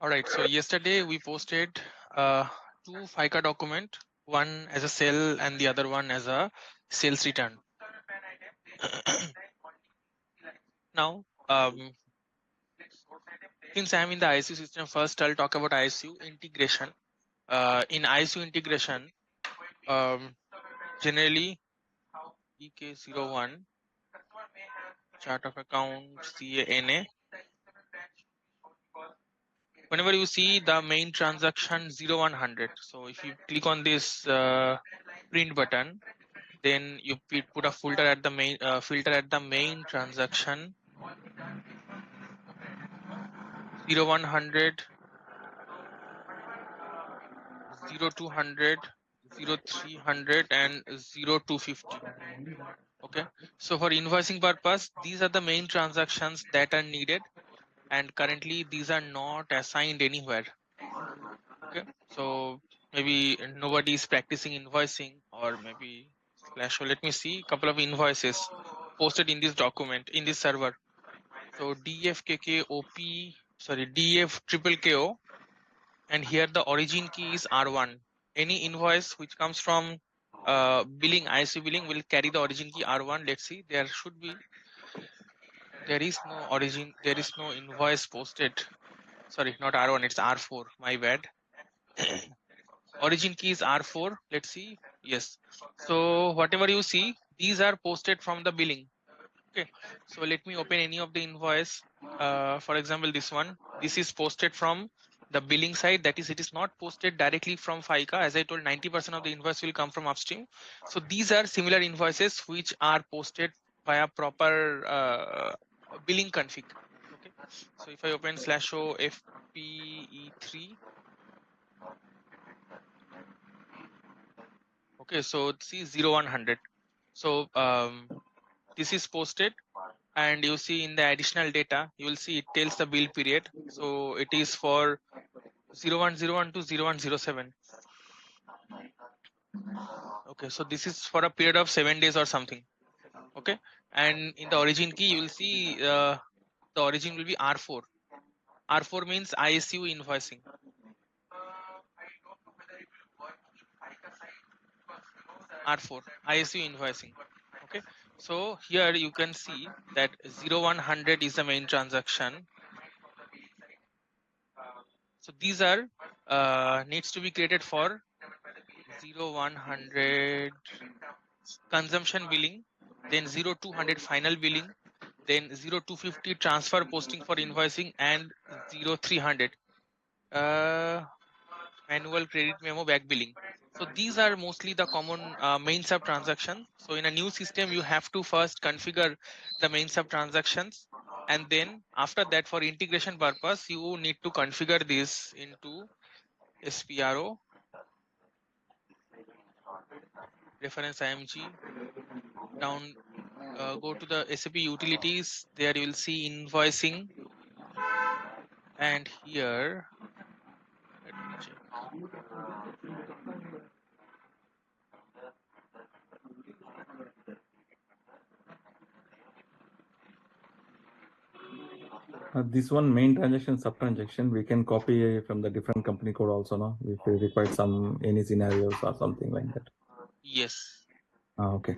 All right. So yesterday we posted two FICA document, one as a sale and the other one as a sales return. Now, since I'm in the ISU system, first I'll talk about ISU integration. In ISU integration, generally EK01 chart of account CANA. Whenever you see the main transaction 0100, so if you click on this print button, then you put a filter at the main transaction 0100, 0200, 0300 and 0250. Okay, so for invoicing purpose, these are the main transactions that are needed, and currently these are not assigned anywhere. Okay, so maybe nobody is practicing invoicing, or maybe slash. So let me see a couple of invoices posted in this document in this server. So DFKKOP, sorry, DF triple KO, and here the origin key is R1. Any invoice which comes from billing, ISU billing, will carry the origin key R1. Let's see, there should be, there is no origin, there is no invoice posted. Sorry, not R1, it's R4. My bad. Origin key is R4. Let's see. Yes. So whatever you see, these are posted from the billing. Okay, so let me open any of the invoice. For example, this one, this is posted from the billing side. That is, it is not posted directly from FICA. As I told, 90% of the invoice will come from upstream. So these are similar invoices which are posted via proper billing config. Okay, so if I open /o FPE3, okay, so see 0100. So this is posted, and you see in the additional data, you will see it tells the bill period. So it is for 0101 to 0107. Okay, so this is for a period of 7 days or something. Okay, and in the origin key, you will see the origin will be R4. R4 means ISU invoicing. R4 ISU invoicing. Okay, so here you can see that 0100 is the main transaction. So these are needs to be created for 0100 consumption billing, then 0200 final billing, then 0250 transfer posting for invoicing, and 0300 annual credit memo back billing. So these are mostly the common main sub transactions. So in a new system, you have to first configure the main sub transactions, and then after that, for integration purpose, you need to configure this into SPRO reference IMG. Down, go to the SAP utilities. There you will see invoicing, and here let me check. This one main transaction, sub transaction, we can copy from the different company code also, no? If we require some any scenarios or something like that. Yes. Okay.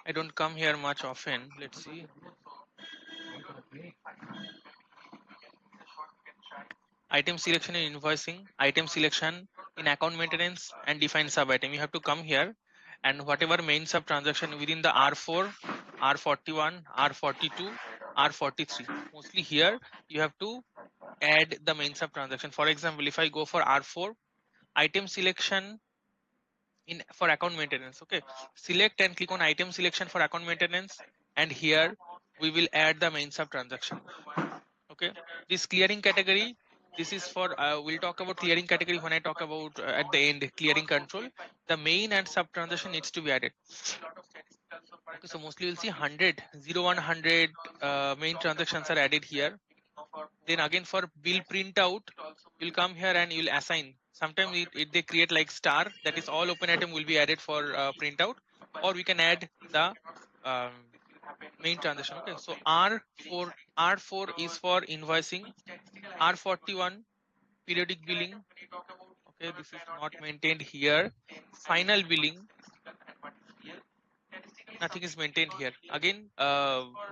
I don't come here much often. Let's see. Item selection in invoicing, item selection in account maintenance, and define sub item. You have to come here, and whatever main sub transaction within the R4, R41, R42, R43. Mostly here you have to add the main sub transaction. For example, if I go for R4, item selection in for account maintenance. Okay, select and click on item selection for account maintenance, and here we will add the main sub transaction. Okay, this clearing category, this is for we'll talk about clearing category when I talk about at the end clearing control. The main and sub transaction needs to be added. Okay, so mostly you'll see 100 0100 main transactions are added here. Then again for bill printout, you'll come here and you'll assign. Sometimes they create like star, that is all open item will be added for printout, or we can add the main transaction. Okay, so R4 is for invoicing, R41 periodic billing. Okay, this is not maintained here. Final billing, nothing is maintained here. Again,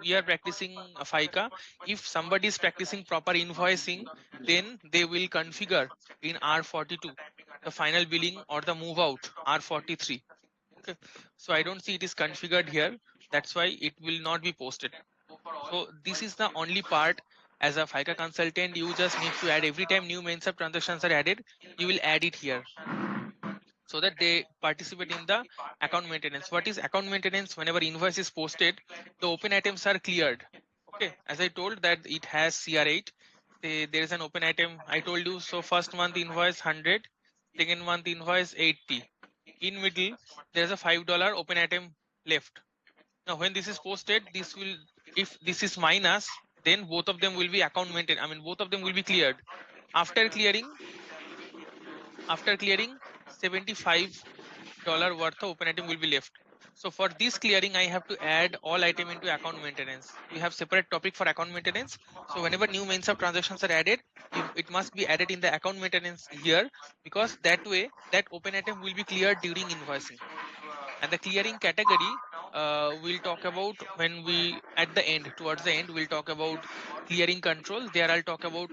we are practicing FICA. If somebody is practicing proper invoicing, then they will configure in R42 the final billing or the move out R43. Okay, so I don't see it is configured here. That's why it will not be posted. So this is the only part. As a FICA consultant, you just need to add every time new main sub transactions are added, you will add it here so that they participate in the account maintenance. What is account maintenance? Whenever invoice is posted, the open items are cleared. Okay, as I told that it has CR8. There is an open item. I told you. So first month invoice 100, second month invoice 80. In middle, there is a $5 open item left. Now when this is posted, this will, if this is minus, then both of them will be account maintained. I mean, both of them will be cleared. After clearing, $75 worth of open item will be left. So for this clearing, I have to add all item into account maintenance. We have separate topic for account maintenance. So whenever new main sub transactions are added, it must be added in the account maintenance here, because that way that open item will be cleared during invoicing. And the clearing category, we'll talk about when we at the end, towards the end, we'll talk about clearing control. There I'll talk about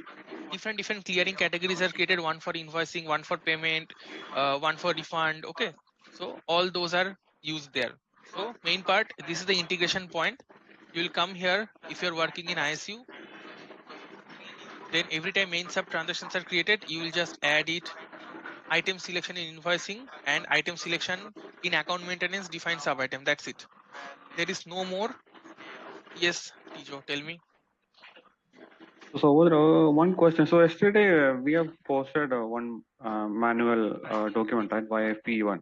different clearing categories are created, one for invoicing, one for payment, one for refund. Okay, so all those are used there. So main part, this is the integration point. You will come here if you're working in ISU, then every time main sub transactions are created, you will just add it. Item selection in invoicing and item selection in account maintenance define sub item. That's it. There is no more. Yes, Tijo, tell me. So over one question. So yesterday we have posted one manual document, right, via FP1.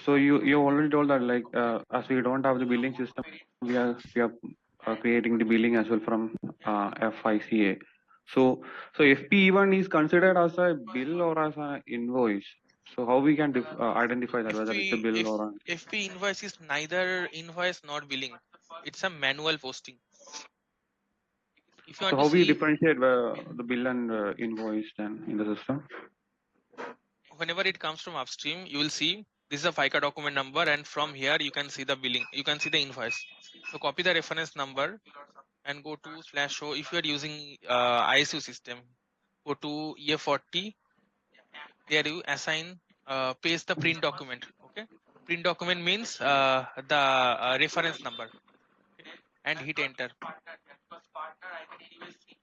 So you already told that, like, as we don't have the billing system, we are creating the billing as well from FICA. So FP1 is considered as a bill or as an invoice. So how we can identify that, whether it's a FP bill if or a... FP invoice is neither invoice nor billing. It's a manual posting. If you So want to how we see, differentiate the bill and invoice then in the system? whenever it comes from upstream, you will see this is a FICA document number, and from here you can see the billing. You can see the invoice. So copy the reference number and go to /show. If you are using ISU system, go to EF40. There you assign, paste the print document. Okay, print document means the reference number. Okay? And hit enter.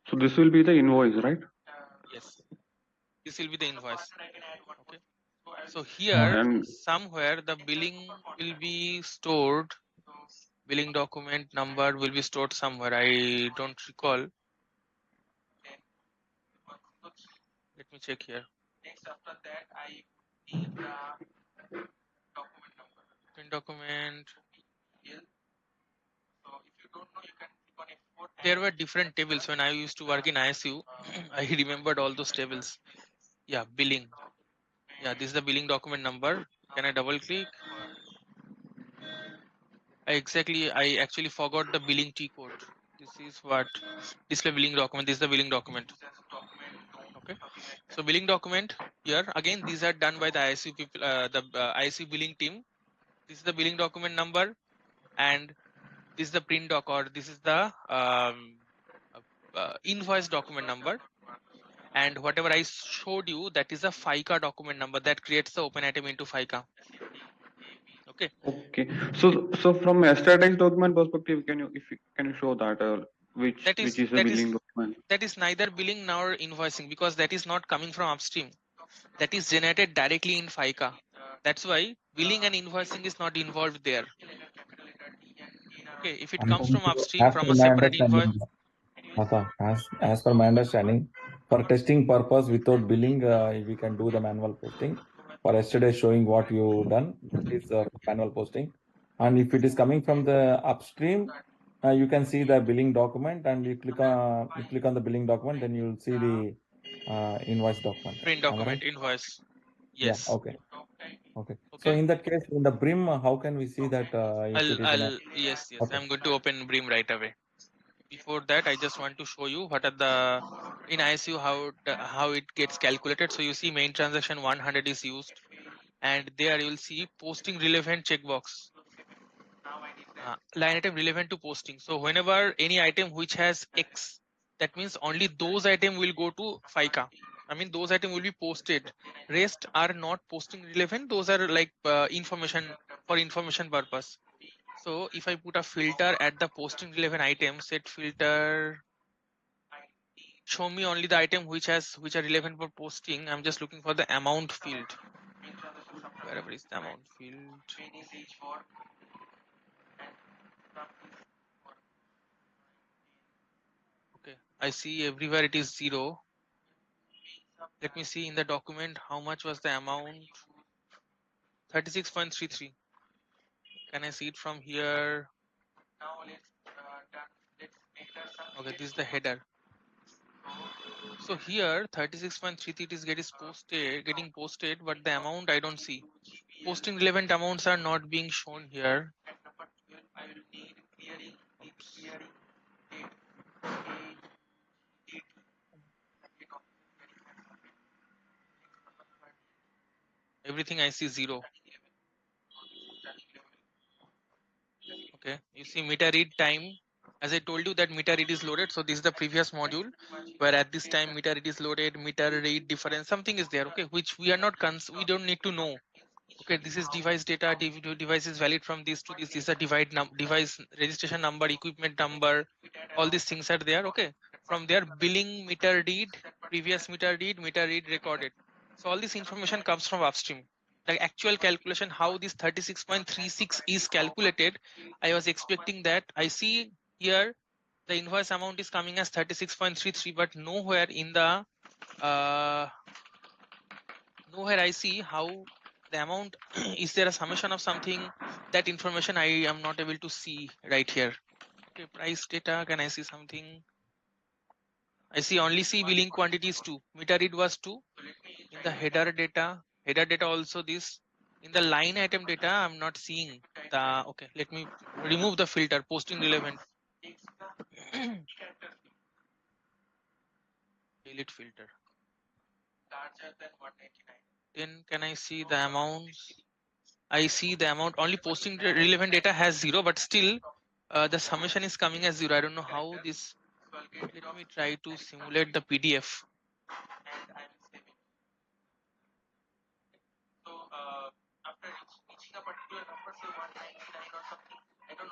So this will be the invoice, right? Yes, this will be the invoice. Okay, so here And somewhere the billing will be stored. Billing document number will be stored somewhere. I don't recall. Let me check here. Print document. There were different tables when I used to work in ISU. I remembered all those tables. Yeah, billing. Yeah, this is the billing document number. Can I double click? I actually forgot the billing T code. This is what display billing document. This is the billing document. Okay, so billing document here again. These are done by the ISU people, the ISU billing team. This is the billing document number, and this is the print doc, or this is the invoice document number. And whatever I showed you, that is a FICA document number that creates the open item into FICA. Okay. okay, so from yesterday's document perspective, can you show that That which is is the billing document? that is neither billing nor invoicing, because that is not coming from upstream. That is generated directly in FICA. That's why billing and invoicing is not involved there. Okay, if it And comes then from upstream as from per a my separate invoice, understanding, Lata, as per my understanding, for testing purpose without billing, we can do the manual posting. For yesterday showing what you done, that is manual posting. And if it is coming from the upstream, you can see the billing document, and you click on the billing document, then you will see the invoice document. print Am I right? document, invoice. Yes. Yeah, okay. Okay. So Okay. in that case, in the BRIM, how can we see that if it is an Yes, okay. I'm going to open BRIM right away. Before that, I just want to show you what are the in ISU how it gets calculated. So you see main transaction 100 is used, and there you will see posting relevant checkbox. Line item relevant to posting. So whenever any item which has X, that means only those item will go to FICA. I mean those item will be posted. Rest are not posting relevant. Those are like information for information purpose. So if I put a filter at the posting relevant item, set filter, show me only the item which are relevant for posting. I'm just looking for the amount field. Wherever is the amount field? Okay, I see everywhere it is 0. Let me see in the document how much was the amount. 36.33. Can I see it from here? Okay, this is the header. So here 36.33 is getting posted, but the amount I don't see. Posting relevant amounts are not being shown here. Oops. Everything I see 0. Okay, you see meter read time. As I told you that meter read is loaded. So this is the previous module where at this time meter read is loaded, meter read difference, something is there. Okay, which we are not we don't need to know. Okay, this is device data. Device is valid from this to this. This is a device registration number, equipment number. All these things are there. Okay, from there billing, meter read, previous meter read recorded. So all this information comes from upstream. The actual calculation how this 36.36 is calculated, I was expecting that. I see here the invoice amount is coming as 36.33, but nowhere in the nowhere I see how the amount is there a summation of something. That information I am not able to see right here. Okay, price data, can I see something? I see only see billing quantities 2, meter read was 2. In the header data also this. In the line item data I'm not seeing the. Okay, let me remove the filter posting relevant. Delete filter. Then can I see the amounts? I see the amount only posting relevant data has 0, but still the summation is coming as 0. I don't know how this. Let me try to simulate the PDF.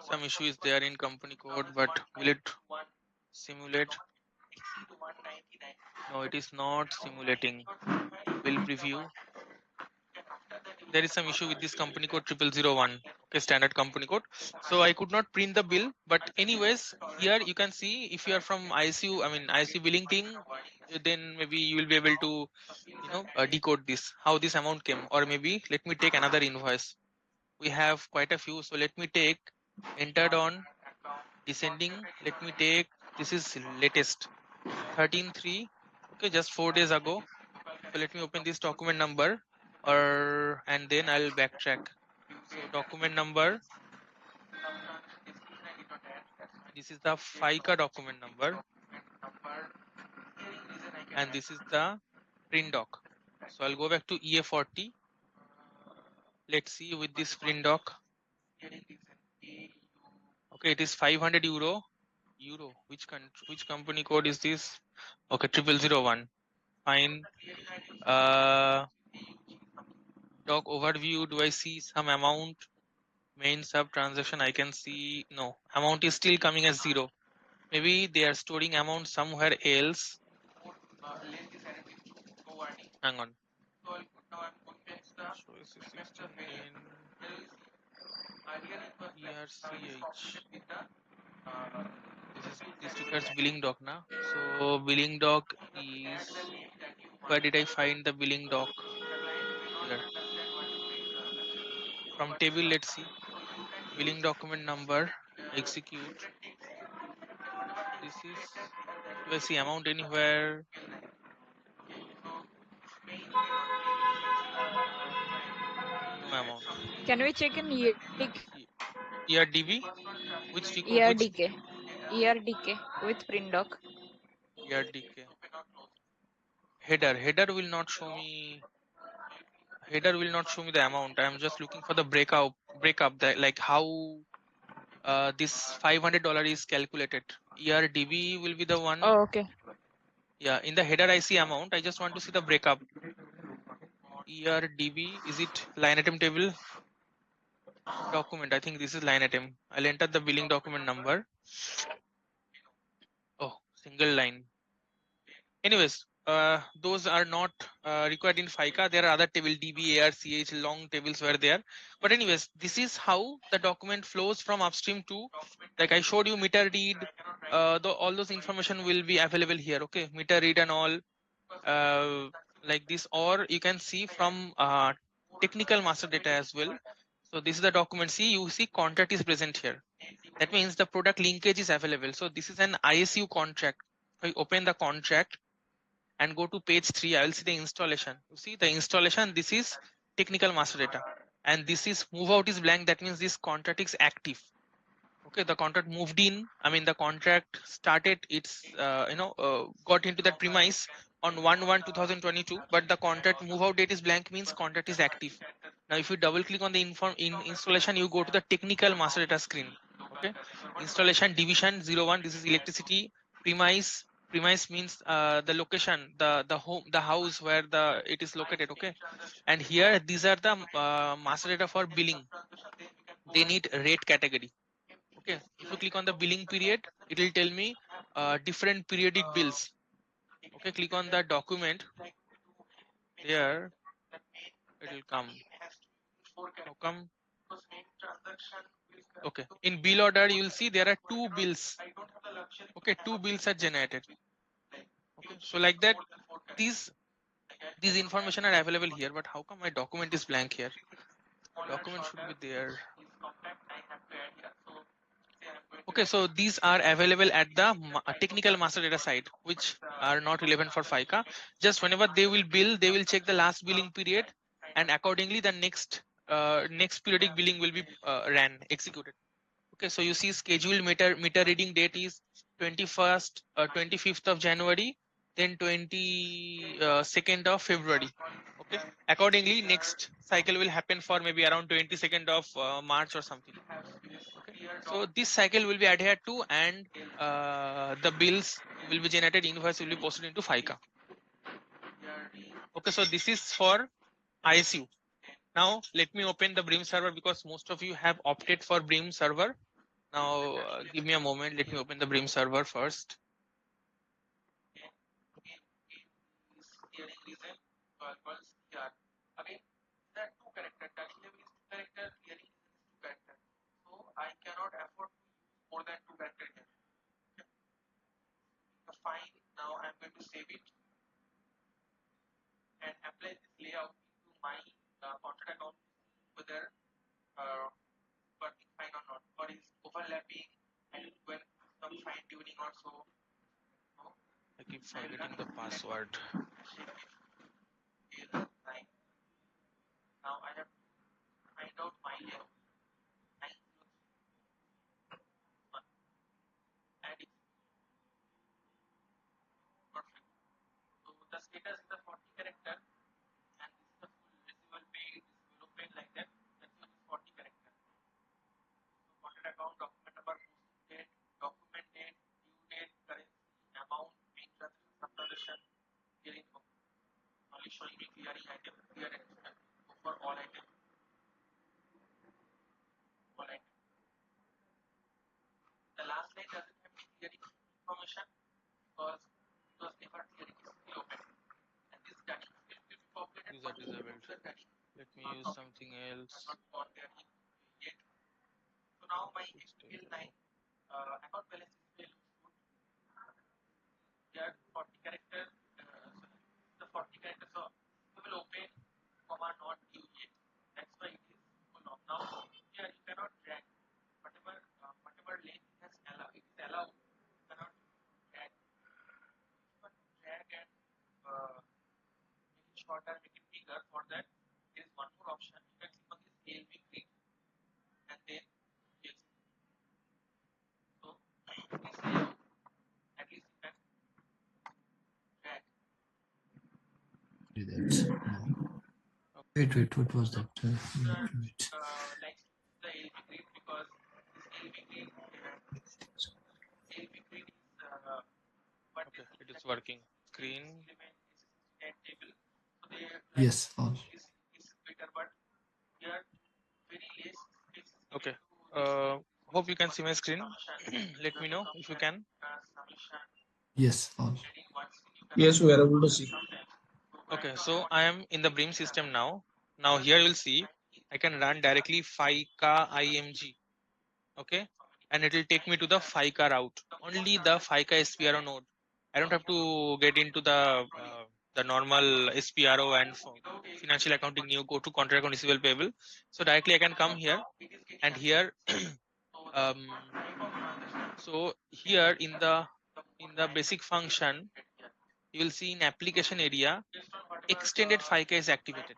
Some issue is there in company code, but will it simulate? No, it is not simulating. Bill preview. There is some issue with this company code 0001. Okay, standard company code. So I could not print the bill, but anyways, here you can see if you are from ICU, I mean ICU billing team, then maybe you will be able to, decode this, how this amount came. Or maybe let me take another invoice. We have quite a few, so let me take entered on descending. Let me take, this is latest 13/3. Okay, just 4 days ago. So let me open this document number, and then I'll backtrack. So document number, this is the FICA document number, and this is the print doc. So I'll go back to EA40. Let's see with this print doc. Okay, it is 500 euro. Which company code is this? Okay, 0001. Fine. Doc overview. Do I see some amount? Main sub transaction. I can see no amount is still coming as 0. Maybe they are storing amount somewhere else. Hang on. So is 16 then ERCH. This requires billing doc now. So billing doc is, where did I find the billing doc? Here. From table, let's see. Billing document number, execute. This is, do I see amount anywhere? amount. Can we check in ERDK? ERDB, which ERDK. ERDK with print doc. ERDK header will not show me. Header will not show me the amount. I am just looking for the breakup that like how this $500 is calculated. ERDB will be the one. Oh, okay. Yeah, in the header I see amount. I just want to see the breakup. ERDB, is it line item table? Document, I think this is line item. I'll enter the billing document number. Oh, single line. Anyways, those are not required in FICA. There are other table DB, AR, CH, long tables were there. But anyways, this is how the document flows from upstream to, like I showed you, meter read. All those information will be available here. Okay, meter read and all like this, or you can see from technical master data as well. So this is the document. See, you see contract is present here. That means the product linkage is available. So this is an ISU contract. I open the contract and go to page 3. I will see the installation. You see the installation. This is technical master data, and this is move out is blank. That means this contract is active. Okay, the contract moved in. I mean the contract started. It's got into that premise on 1/1/2022, but the contract move out date is blank, means contract is active. Now if you double click on the installation, you go to the technical master data screen. Okay, installation division 01. This is electricity. Premise means the location, the home, the house where the it is located. Okay, and here these are the master data for billing. They need rate category. Okay, if you click on the billing period, it will tell me different periodic bills. Okay, click on the document. There it will come. How come? Okay, in bill order you will see there are 2 bills. Okay, 2 bills are generated. Okay, so like that, these information are available here. But how come my document is blank here? Document should be there. Okay, so these are available at the technical master data side, which are not relevant for FICA. Just whenever they will bill, they will check the last billing period, and accordingly the next periodic billing will be ran, executed. Okay, so you see scheduled meter reading date is 25th of January, then 22nd of February. Okay, accordingly next cycle will happen for maybe around 22nd of March or something. Okay, so this cycle will be adhered to, and the bills will be generated, invoice will be posted into FICA. Okay, so this is for ISU. Now let me open the BRIM server, because most of you have opted for BRIM server. Now give me a moment. Let me open the BRIM server first. Fine. Now I'm going to save it and apply this layout to my contract account, whether working fine or not, or is overlapping, and when some fine tuning or so. No? I keep forgetting the password. Now I have to find out my layout. And it's perfect. So the status is the 40 character, and this is the full receivable pay, receivable pay, like that. That's the 40 character. So contract account, document number, posting date, document date, due date, currency, amount, main transaction, sub transaction, clearing. Only showing me clearing item, clear item. Go for all items. All items. The last line doesn't have any clearing information, because it was never clearing, is still open. And this dunning will be populated. These are disabled. Let me use something else. Not there yet. So now my HTML line account balance is very good. There are 40 characters. The 40 characters. So we will open comma not due yet. That's why it is full of. Now here you cannot drag whatever length it has allowed. It is allowed. You cannot drag. You can drag and make it shorter, make it bigger. For that, there is one more option. You can click on this Copy that. No. Wait, what was that? Wait. Like the LB grid, because LB grid, LB grid is okay, it is working. Screen. Yes, all. Okay. Hope you can see my screen. Let me know if you can. Yes, all. Yes, we are able to see. Okay, so I am in the BRIM system now. Now here you'll see I can run directly FICA IMG. Okay, and it will take me to the FICA route. Only the FICA SPRO node. I don't have to get into the normal SPRO and financial accounting new go to contract account receivable payable. So directly I can come here, and here so here in the basic function you will see in application area extended FICA is activated.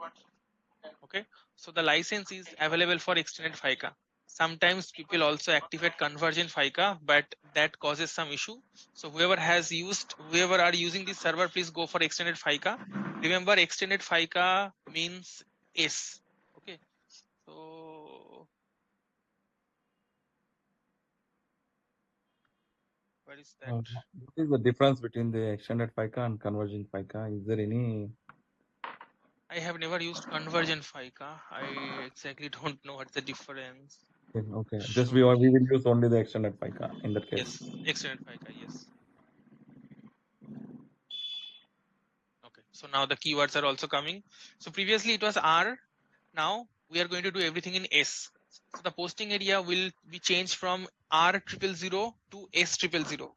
Okay, so the license is available for extended FICA. Sometimes people also activate convergent FICA, but that causes some issue. So whoever are using this server, please go for extended FICA. Remember, extended FICA means S. Okay, so where is that? What is the difference between the extended FICA and convergent FICA? Is there any? I have never used convergent FICA. I exactly don't know what's the difference. Okay, Sure. we will use only the extended FICA in that case. Yes, extended FICA. Yes. Okay, so now the keywords are also coming. So previously it was R. Now we are going to do everything in S. So the posting area will be changed from R000 to S000.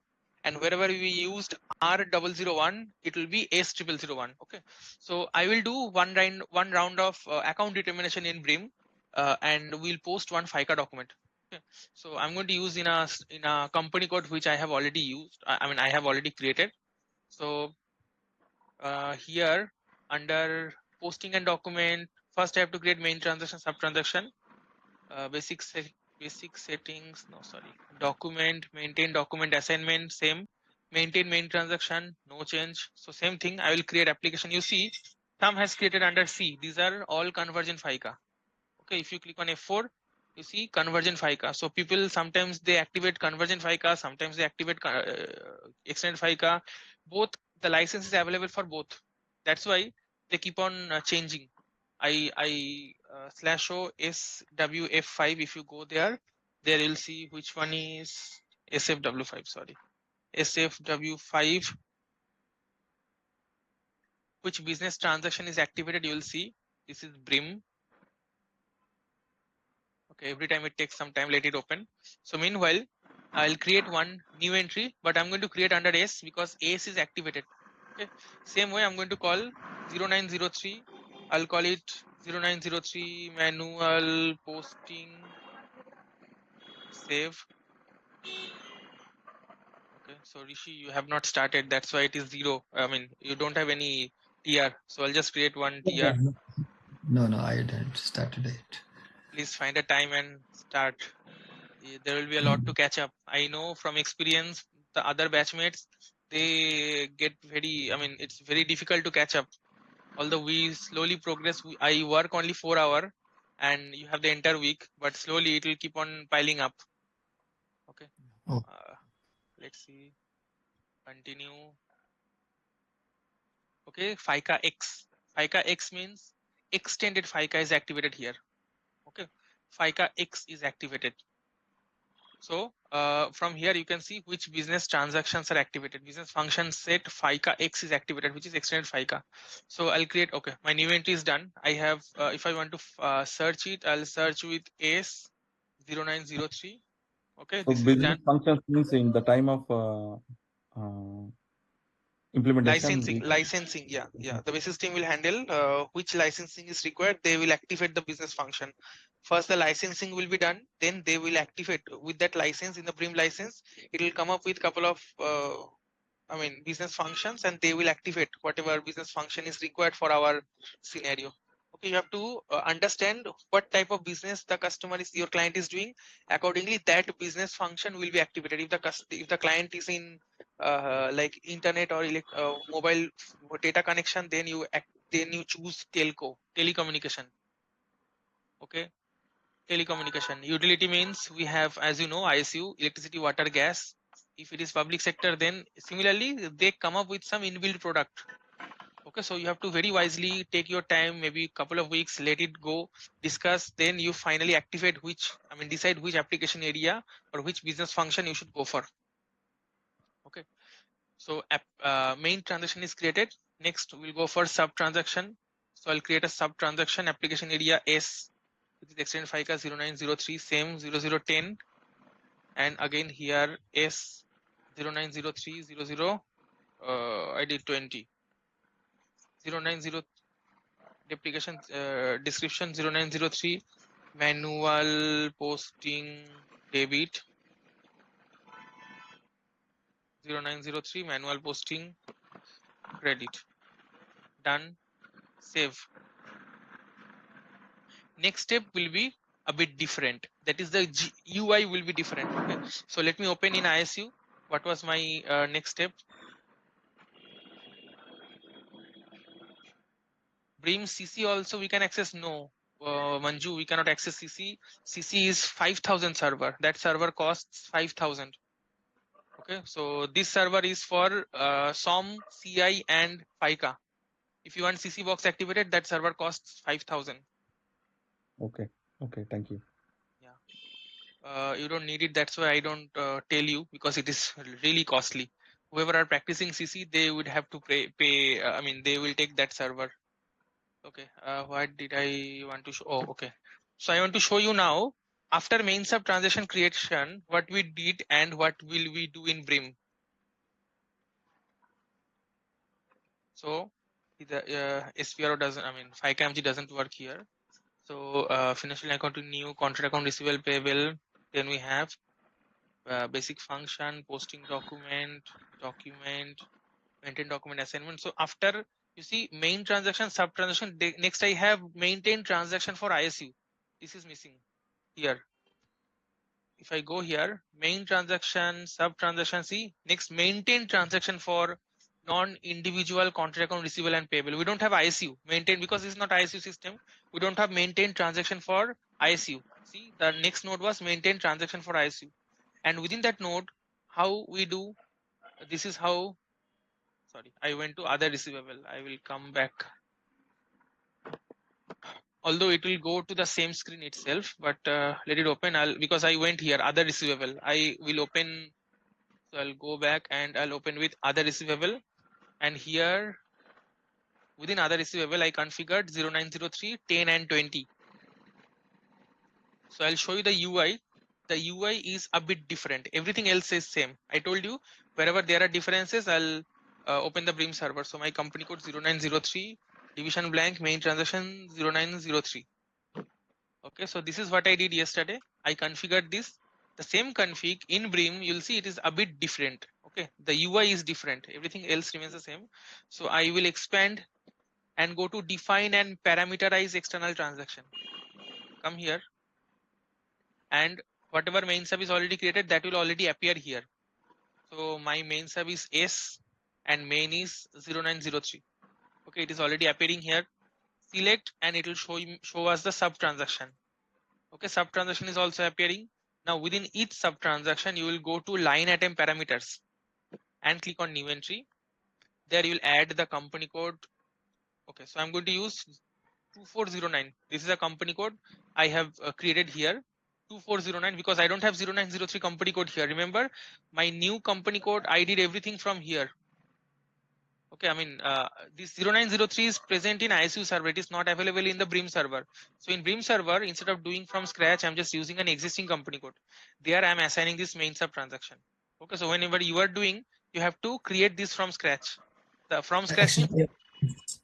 And wherever we used R001, it will be S001. Okay. So I will do one round of account determination in BRIM, and we'll post one FICA document. Okay. So I'm going to use in a company code which I have already used. I have already created. So here under posting and document, first I have to create main transaction, sub transaction, basic settings. No, sorry, document, maintain document assignment, same, maintain main transaction, no change. So same thing, I will create application. You see, some has created under C. These are all convergent FICA. Okay, if you click on F4, you see convergent FICA. So people sometimes they activate convergent FICA, sometimes they activate extended FICA. Both the license is available for both. That's why they keep on changing. I /o SWF5. If you go there you'll see which one is SFW5. Sorry, SFW5. Which business transaction is activated? You will see this is BRIM. Okay, every time it takes some time, let it open. So meanwhile, I'll create one new entry, but I'm going to create under S because S is activated. Okay, same way I'm going to call 0903. I'll call it 0903 manual posting save. Okay, so Rishi, you have not started, that's why it is 0. I mean, you don't have any TR, so I'll just create one TR. No, I didn't started it. Please find a time and start. There will be a lot to catch up. I know from experience, the other batchmates, they get it's very difficult to catch up. Although we slowly progress, I work only 4 hours and you have the entire week, but slowly it will keep on piling up. Okay. Oh. Let's see. Continue. Okay, FICA X. FICA X means extended FICA is activated here. Okay, FICA X is activated. So from here you can see which business transactions are activated. Business function set FICA X is activated, which is extended FICA. So I'll create, okay, my new entry is done. I have, if I want to search it, I'll search with S0903. Okay, So this is business done. functions means in the time of implementation. Licensing, yeah. The basis team will handle which licensing is required. They will activate the business function. First, the licensing will be done. Then they will activate with that license in the BRIM license. It will come up with couple of business functions, and they will activate whatever business function is required for our scenario. Okay, you have to understand what type of business the customer is, your client is doing. Accordingly, that business function will be activated. If the client is in like internet or mobile data connection, then you Then you choose telco, telecommunication. Okay, telecommunication. Utility means we have, as you know, ISU, electricity, water, gas. If it is public sector, then similarly they come up with some inbuilt product. Okay, so you have to very wisely take your time, maybe a couple of weeks, let it go, discuss, then you finally activate decide which application area or which business function you should go for. Okay, so main transaction is created. Next we'll go for sub transaction. So I'll create a sub transaction application area S, which is extended FICA 0903, same 0010, and again here S 090300 I did 20 090 application description 0903 manual posting debit 0903 manual posting credit. Done. Save. Next step will be a bit different, that is the UI will be different. Okay, so let me open in ISU. What was my next step? BRIM CC also we can access. No, Manju, we cannot access CC. CC is 5,000 server. That server costs 5,000. Okay, so this server is for SOM, CI, and FICA. If you want CC box activated, that server costs 5,000. Okay. Okay. Thank you. Yeah. You don't need it. That's why I don't tell you, because it is really costly. Whoever are practicing CC, they would have to pay. They will take that server. Okay. What did I want to show? Oh, okay. So I want to show you now, after main sub transaction creation, what we did and what will we do in BRIM. So the SPRO doesn't, FICA MG doesn't work here. So financial account, new contract account, receivable, payable. Then we have basic function, posting document, maintain document assignment. So after you see main transaction, sub transaction, next I have maintain transaction for ISU. This is missing here. If I go here, main transaction, sub transaction, see next maintain transaction for non-individual contract account receivable and payable. We don't have ISU maintain because it's not ISU system. We don't have maintain transaction for ISU. See, the next node was maintain transaction for ISU, and within that node, how we do this is how. Sorry, I went to other receivable. I will come back. Although it will go to the same screen itself, but let it open. Because I went here other receivable. I will open. So I'll go back and I'll open with other receivable, and here within other receivable I configured 0903, 10 and 20. So I'll show you the UI. The UI is a bit different. Everything else is same. I told you wherever there are differences, I'll open the BRIM server. So my company code 0903, division blank, main transaction 0903. Okay, so this is what I did yesterday. I configured this. The same config in BRIM, you'll see it is a bit different. Okay, the UI is different. Everything else remains the same. So I will expand and go to define and parameterize external transaction. Come here, and whatever main sub is already created, that will already appear here. So my main sub is S and main is 0903. Okay, it is already appearing here. Select and it will show us the sub transaction. Okay, sub transaction is also appearing. Now within each sub transaction, you will go to line item parameters and click on new entry. There you will add the company code. Okay, so I'm going to use 2409. This is a company code I have created here. 2409 because I don't have 0903 company code here. Remember, my new company code, I did everything from here. Okay, this 0903 is present in ISU server. It is not available in the BRIM server. So in BRIM server, instead of doing from scratch, I'm just using an existing company code. There I'm assigning this main sub transaction. Okay, so whenever you are doing, you have to create this from scratch. The from scratch means,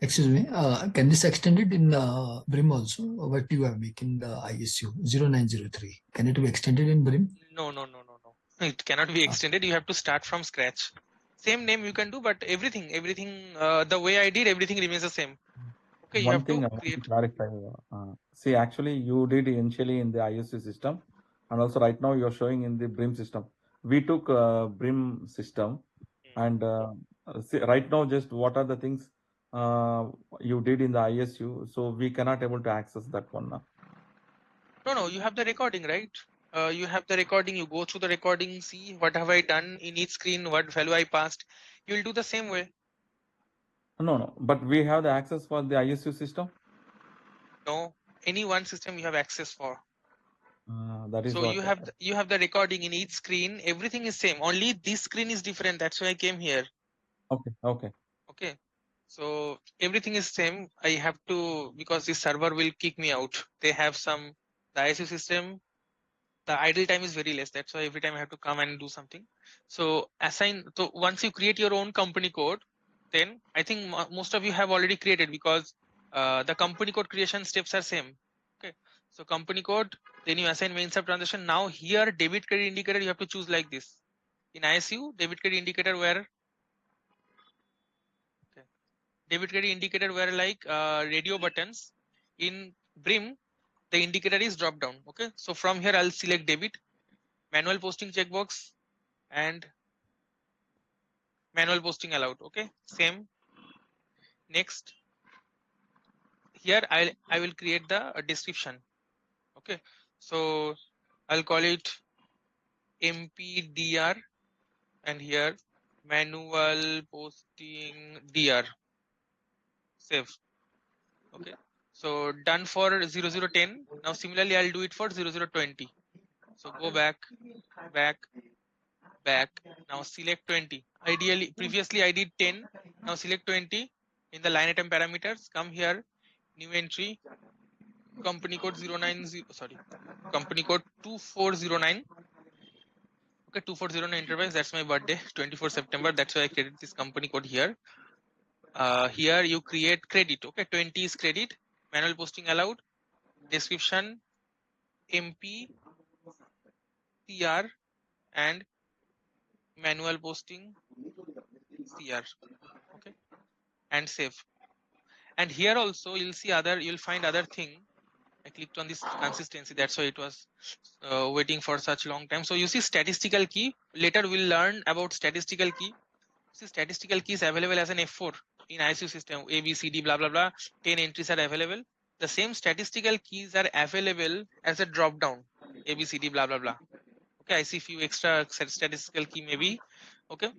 Excuse me. Can this extend it in BRIM also? What you have make in the ISU 0903? Can it be extended in BRIM? no. It cannot be extended. You have to start from scratch. Same name you can do, but everything, the way I did, everything remains the same. Okay, you One have thing to I want to create. clarify. See, actually, you did initially in the ISU system, and also right now you're showing in the BRIM system. We took BRIM system, and see, right now, just what are the things you did in the ISU, so we cannot able to access that one now. No, you have the recording, right? You have the recording. You go through the recording, see what have I done in each screen, what value I passed. You will do the same way. No, but we have the access for the ISU system. No, any one system you have access for. That is So what. you have the recording in each screen. Everything is same. Only this screen is different. That's why I came here. Okay. Okay. So everything is same. I have to, because this server will kick me out. They have some, the ISU system, the idle time is very less. That's why every time I have to come and do something. So assign, so once you create your own company code, then I think most of you have already created, because the company code creation steps are same. Okay. So company code, then you assign main sub transaction. Now here debit credit indicator, you have to choose like this. In ISU, debit credit indicator where, debit credit indicator were like radio buttons. In BRIM, the indicator is drop down. Okay, so from here I'll select debit, manual posting checkbox, and manual posting allowed. Okay, same. Next, here I will create the description. Okay, so I'll call it mpdr, and here manual posting dr. Save. Okay, so done for 0010. Now similarly I'll do it for 0020. So go back. Now select 20. Ideally, previously I did 10. Now select 20. In the line item parameters, come here, new entry, company code 090, sorry, company code 2409. Okay, 2409 enterprise. That's my birthday, 24 September. That's why I created this company code here. Here you create credit. Okay, 20 is credit. Manual posting allowed. Description MP CR and manual posting CR. Okay, and save. And here also you'll see you'll find other thing. I clicked on this consistency, that's why it was waiting for such long time. So you see statistical key. Later we'll learn about statistical key. See, statistical key is available as an F4 in ISU system. A, B, C, D, blah blah blah. 10 entries are available. The same statistical keys are available as a drop down. A, B, C, D, blah blah blah. Okay, I see few extra statistical key maybe. Okay,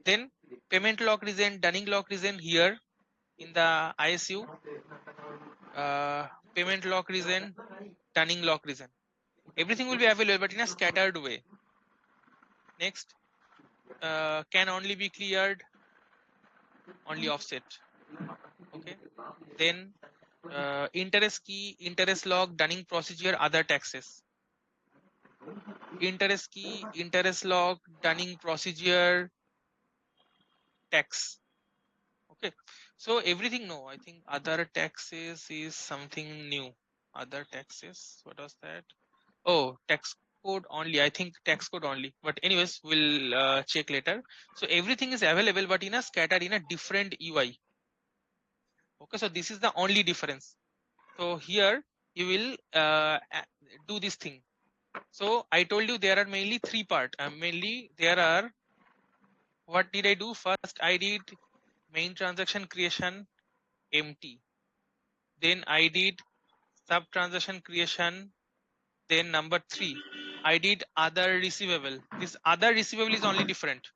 then payment lock reason, dunning lock reason here in the ISU. Payment lock reason, dunning lock reason. Everything will be available, but in a scattered way. Next, can only be cleared, only offset. Okay. Then interest key, interest log, dunning procedure, other taxes. Interest key, interest log, dunning procedure, tax. Okay. So everything, no, I think other taxes is something new. Other taxes, what was that? Oh, tax code only. I think tax code only. But anyways, we'll check later. So everything is available, but in a scattered in a different UI. Okay, so this is the only difference. So here you will do this thing. So I told you there are mainly three parts. Mainly there are, what did I do? First I did main transaction creation empty. Then I did sub transaction creation. Then number 3, I did other receivable. This other receivable is only different.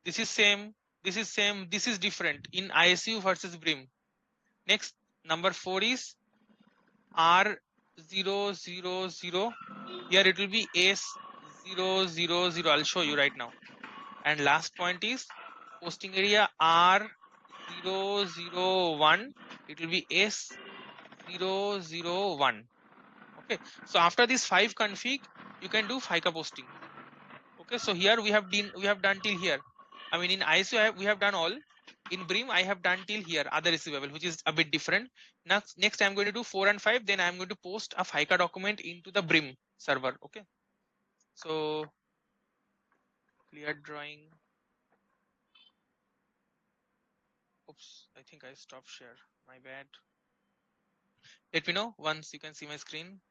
This is same. This is same. This is different in ISU versus BRIM. Next, number 4 is R000. Here it will be S000. I'll show you right now. And last point is posting area R001. It will be S001. Okay, so after this 5 config, you can do FICA posting. Okay, so here we have done till here. I mean in ISO we have done all. In BRIM I have done till here, other receivable, which is a bit different. Next I'm going to do 4 and 5. Then I'm going to post a FICA document into the BRIM server. Okay, so clear drawing. Oops, I think I stopped share. My bad. Let me know once you can see my screen.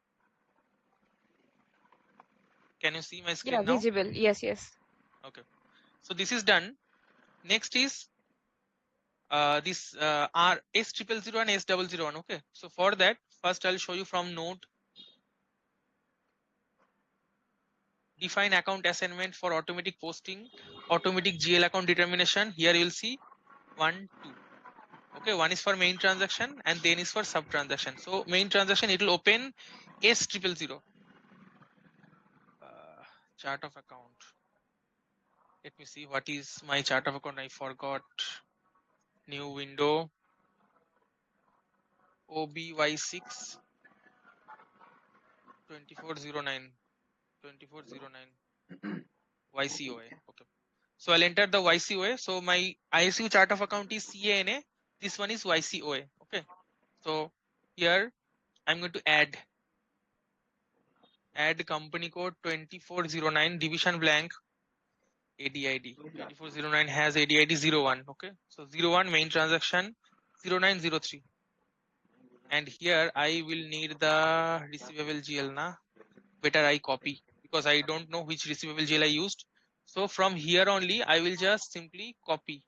Can you see my screen Yeah, now? visible. Yes. Okay, so this is done. Next is this are S000 and S001. Okay, so for that, first I'll show you from node. Define account assignment for automatic posting, automatic GL account determination. Here you will see 1, 2. Okay, one is for main transaction and then is for sub transaction. So main transaction, it will open S000. Chart of account. Let me see what is my chart of account. I forgot. New window. OBY6 2409 2409 YCOA. Okay. So I'll enter the YCOA. So my ISU chart of account is CANA. This one is YCOA. Okay. So here I'm going to add company code 2409 division blank ADID. 2409 has ADID 01. Okay. So 01 main transaction 0903. And here I will need the receivable GL na. Better I copy because I don't know which receivable GL I used. So from here only I will just simply copy.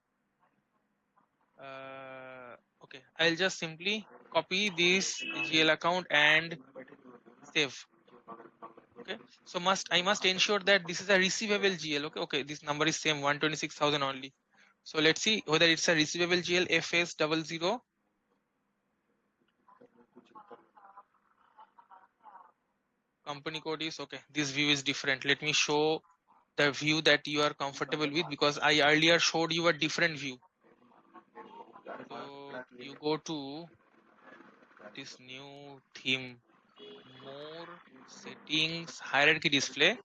Okay, I'll just simply copy this GL account and save. Okay, so I must ensure that this is a receivable GL. Okay, this number is same 126,000 only. So let's see whether it's a receivable GL FS00. Company code is okay. This view is different. Let me show the view that you are comfortable with because I earlier showed you a different view. So you go to this new theme, more settings, hierarchy display.